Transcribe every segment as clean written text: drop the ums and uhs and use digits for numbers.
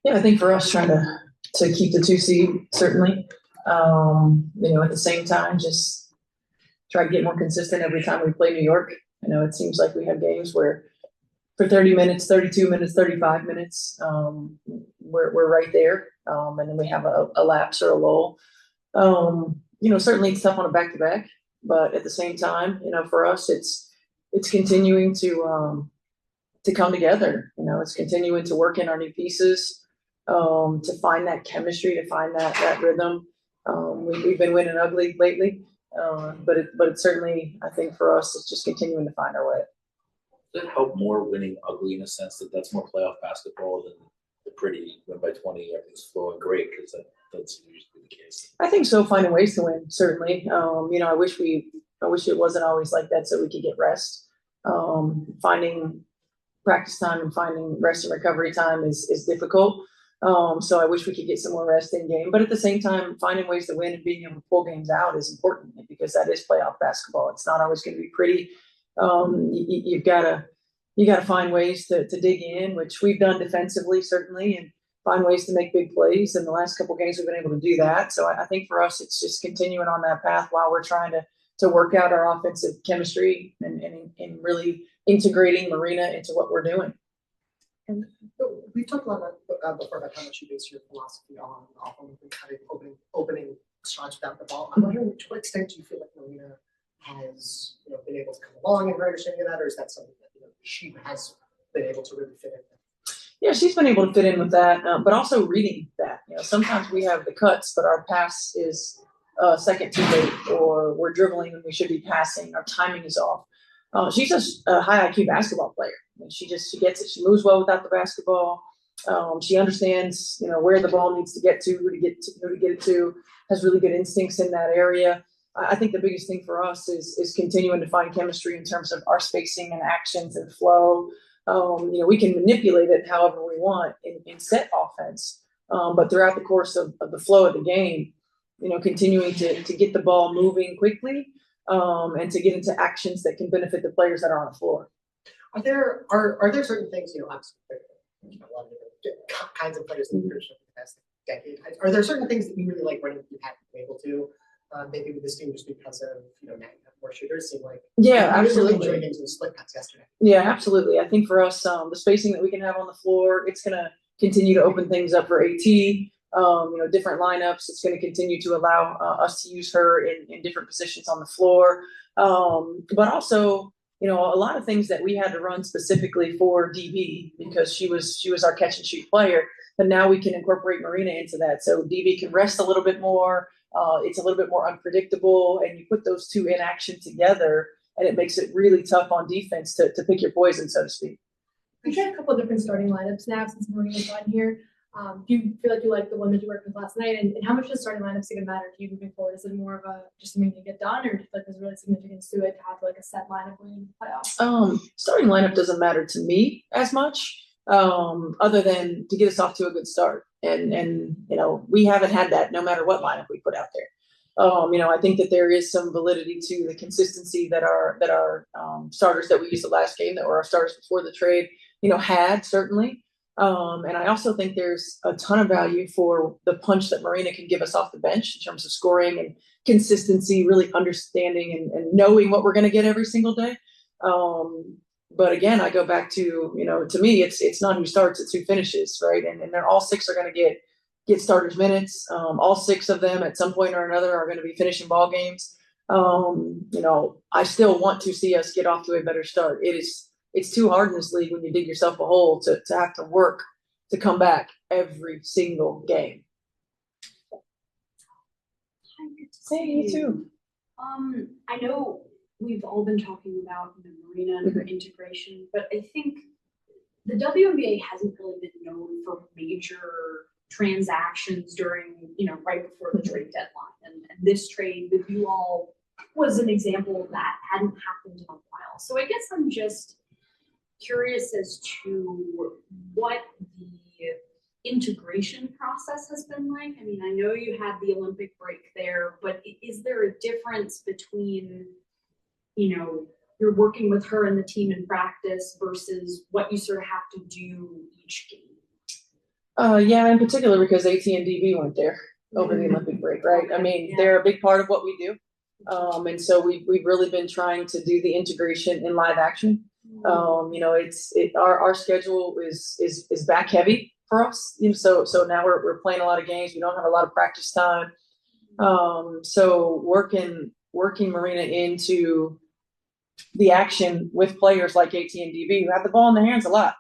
Yeah, I think for us trying to keep the 2 seed, certainly. At the same time, just try to get more consistent every time we play New York. It seems like we have games where for 30 minutes, 32 minutes, 35 minutes, we're right there. And then we have a lapse or a lull. Certainly it's tough on a back-to-back, but at the same time, for us, it's continuing to come together. It's continuing to work in our new pieces, to find that chemistry, to find that rhythm. We've been winning ugly lately, but it's certainly, I think for us, it's just continuing to find our way. Does it help more winning ugly in a sense that that's more playoff basketball than the pretty win by 20, everything's flowing great, because that's usually the case? I think so. Finding ways to win, certainly. I wish it wasn't always like that, so we could get rest. Finding practice time and finding rest and recovery time is difficult. So I wish we could get some more rest in game, but at the same time, finding ways to win and being able to pull games out is important, because that is playoff basketball. It's not always going to be pretty. You've got to find ways to dig in, which we've done defensively, certainly, and find ways to make big plays. In the last couple of games, we've been able to do that. So I think for us, it's just continuing on that path while we're trying to work out our offensive chemistry and really integrating Marina into what we're doing. And we've talked a lot before about how much you base your philosophy on kind of opening shots without the ball. I'm wondering, to what extent do you feel like Marina has been able to come along in her understanding of that, or is that something that she has been able to really fit in with? Yeah, she's been able to fit in with that, but also reading that. Sometimes we have the cuts, but our pass is second too late, or we're dribbling when we should be passing. Our timing is off. She's a high IQ basketball player. She gets it. She moves well without the basketball. She understands, where the ball needs to get to, who to get it to. Has really good instincts in that area. I think the biggest thing for us is continuing to find chemistry in terms of our spacing and actions and flow. We can manipulate it however we want in set offense, but throughout the course of the flow of the game, continuing to get the ball moving quickly, and to get into actions that can benefit the players that are on the floor. Are there certain things, obviously, a lot of different kinds of players in the past decade. Are there certain things that you really like running you haven't been able to? Maybe with this team just because of now you have more shooters. Seem like absolutely. Really into the split cuts yesterday. Yeah, absolutely. I think for us, the spacing that we can have on the floor, it's going to continue to open things up for AT. Different lineups. It's going to continue to allow us to use her in different positions on the floor. But also, a lot of things that we had to run specifically for DB, because she was our catch and shoot player. But now we can incorporate Marina into that, so DB can rest a little bit more. It's a little bit more unpredictable, and you put those two in action together, and it makes it really tough on defense to pick your poison, so to speak. We've had a couple of different starting lineups now since Marina's on here. Do you feel like you like the one that you worked with last night, and how much does starting lineups even matter to you moving forward? Is it more of a just something to get done, or do you feel like there's really significance to it to have like a set lineup when you playoffs? Starting lineup doesn't matter to me as much, other than to get us off to a good start. And we haven't had that no matter what lineup we put out there. I think that there is some validity to the consistency that our starters that we used the last game, that were our starters before the trade, had certainly. And I also think there's a ton of value for the punch that Marina can give us off the bench in terms of scoring and consistency, really understanding and knowing what we're going to get every single day. But again, I go back to, to me, it's not who starts, it's who finishes, right? And they're all six are going to get starters minutes. All six of them at some point or another are going to be finishing ball games. I still want to see us get off to a better start. It's too hard in this league when you dig yourself a hole to have to work to come back every single game. Hey, you too. I know we've all been talking about Marina and her integration, but I think the WNBA hasn't really been known for major transactions during, right before the trade deadline. And this trade with you all was an example of that. Hadn't happened in a while. So I guess I'm just curious as to what the integration process has been like. I mean, I know you had the Olympic break there, but is there a difference between, you're working with her and the team in practice versus what you sort of have to do each game? Yeah, in particular because AT and DB went there over the Olympic break, right? I mean, they're a big part of what we do. And so we've really been trying to do the integration in live action. Our schedule is back heavy for us. So now we're playing a lot of games. We don't have a lot of practice time. So working Marina into the action with players like AT and DB who have the ball in their hands a lot.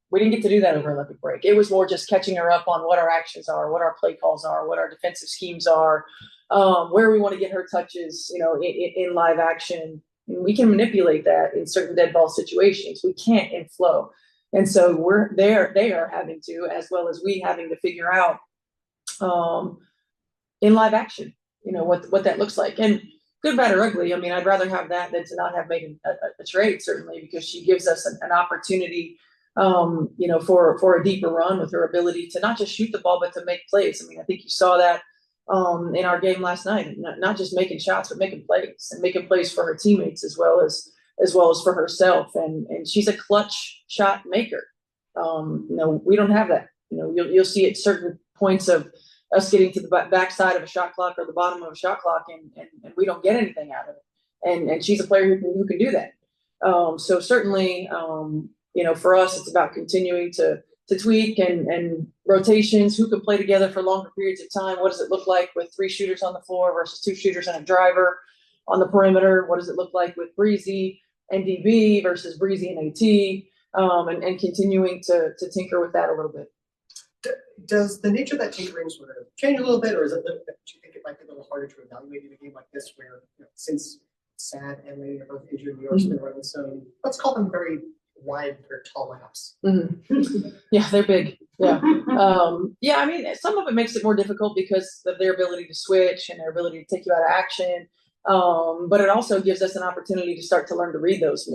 We didn't get to do that over Olympic break. It was more just catching her up on what our actions are, what our play calls are, what our defensive schemes are, where we want to get her touches, in live action. And we can manipulate that in certain dead ball situations. We can't in flow. And so they are having to, as well as we having to figure out in live action, what that looks like. And good, bad, or ugly. I mean, I'd rather have that than to not have made a trade, certainly, because she gives us an opportunity for a deeper run with her ability to not just shoot the ball, but to make plays. I mean, I think you saw that in our game last night, not just making shots, but making plays for her teammates as well as for herself. And she's a clutch shot maker. We don't have that. You'll see at certain points of us getting to the backside of a shot clock or the bottom of a shot clock, and we don't get anything out of it. And she's a player who can do that. So certainly, for us, it's about continuing to tweak and rotations, who can play together for longer periods of time. What does it look like with 3 shooters on the floor versus 2 shooters and a driver on the perimeter? What does it look like with Breezy and DB versus Breezy and AT? And continuing to tinker with that a little bit. Does the nature of that tinkering sort of change a little bit, or is it do you think it might be a little harder to evaluate in a game like this where, since Sad and Lady are both injured, New York's been running some, let's call them very wide or tall lineups? Mm-hmm. Yeah, they're big. Yeah. I mean, some of it makes it more difficult because of their ability to switch and their ability to take you out of action. But it also gives us an opportunity to start to learn to read those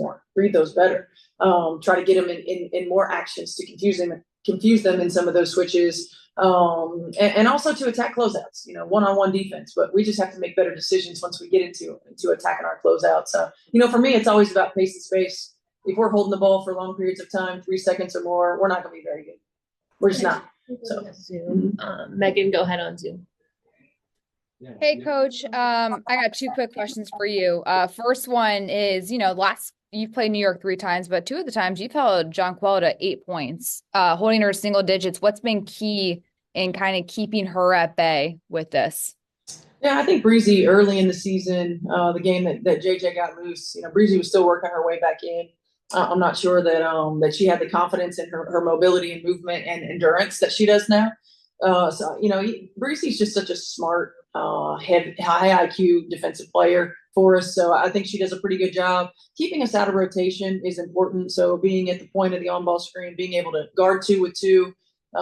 better. Try to get them in more actions to confuse them in some of those switches, and also to attack closeouts, one-on-one defense. But we just have to make better decisions once we get into attacking our closeouts. For me, it's always about pace and space. If we're holding the ball for long periods of time, 3 seconds or more, we're not going to be very good. We're just not. So, Zoom. Megan, go ahead on Zoom. Hey, Coach. I got 2 quick questions for you. First one is, you've played New York 3 times, but 2 of the times you've held Jonquel to 8 points, holding her single digits. What's been key in kind of keeping her at bay with this? Yeah, I think Breezy early in the season, the game that JJ got loose, Breezy was still working her way back in. I'm not sure that she had the confidence in her mobility and movement and endurance that she does now. Breezy's just such a smart, high IQ defensive player for us. So I think she does a pretty good job. Keeping us out of rotation is important. So being at the point of the on-ball screen, being able to guard 2 with 2,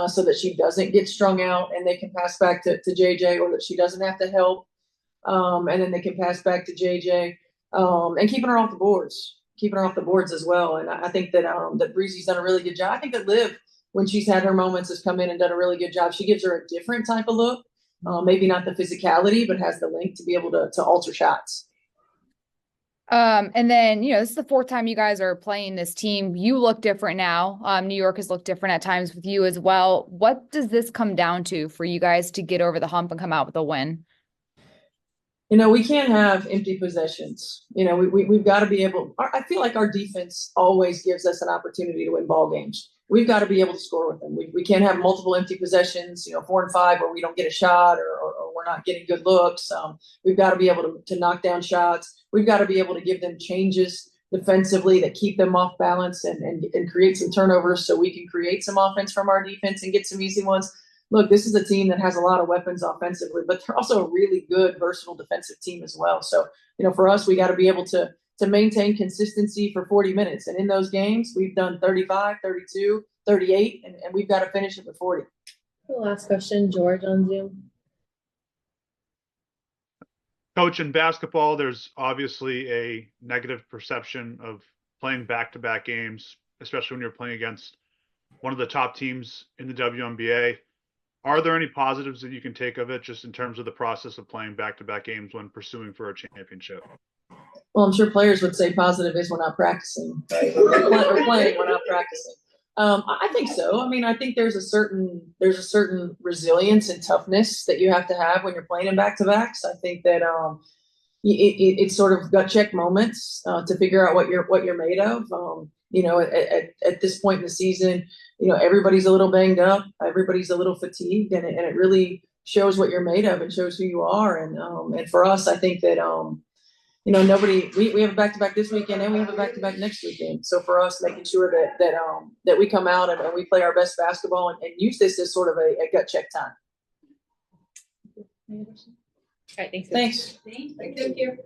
so that she doesn't get strung out and they can pass back to JJ, or that she doesn't have to help. And then they can pass back to JJ, and keeping her off the boards as well. And I think that Breezy's done a really good job. I think that Liv, when she's had her moments, has come in and done a really good job. She gives her a different type of look, maybe not the physicality, but has the length to be able to alter shots. And then, this is the 4th time you guys are playing this team. You look different now. New York has looked different at times with you as well. What does this come down to for you guys to get over the hump and come out with a win? We can't have empty possessions. We've got to be able. I feel like our defense always gives us an opportunity to win ball games. We've got to be able to score with them. We can't have multiple empty possessions, 4 and 5, where we don't get a shot or we're not getting good looks. We've got to be able to knock down shots. We've got to be able to give them changes defensively that keep them off balance and create some turnovers so we can create some offense from our defense and get some easy ones. Look, this is a team that has a lot of weapons offensively, but they're also a really good, versatile defensive team as well. So, for us, we got to be able to maintain consistency for 40 minutes. And in those games, we've done 35, 32, 38, and we've got to finish it with 40. The last question, George on Zoom. Coach, in basketball, there's obviously a negative perception of playing back-to-back games, especially when you're playing against one of the top teams in the WNBA. Are there any positives that you can take of it, just in terms of the process of playing back-to-back games when pursuing for a championship? Well, I'm sure players would say positive is we're not practicing. Right? We're playing, we're not practicing. I think so. I mean, I think there's a certain resilience and toughness that you have to have when you're playing in back-to-backs. I think that it's sort of gut check moments to figure out what you're made of. At this point in the season, everybody's a little banged up, everybody's a little fatigued, and it really shows what you're made of and shows who you are. And for us, I think that we have a back-to-back this weekend and we have a back-to-back next weekend. So for us, making sure that we come out and we play our best basketball and use this as sort of a gut check time. All right, thanks. Thanks. Thank you.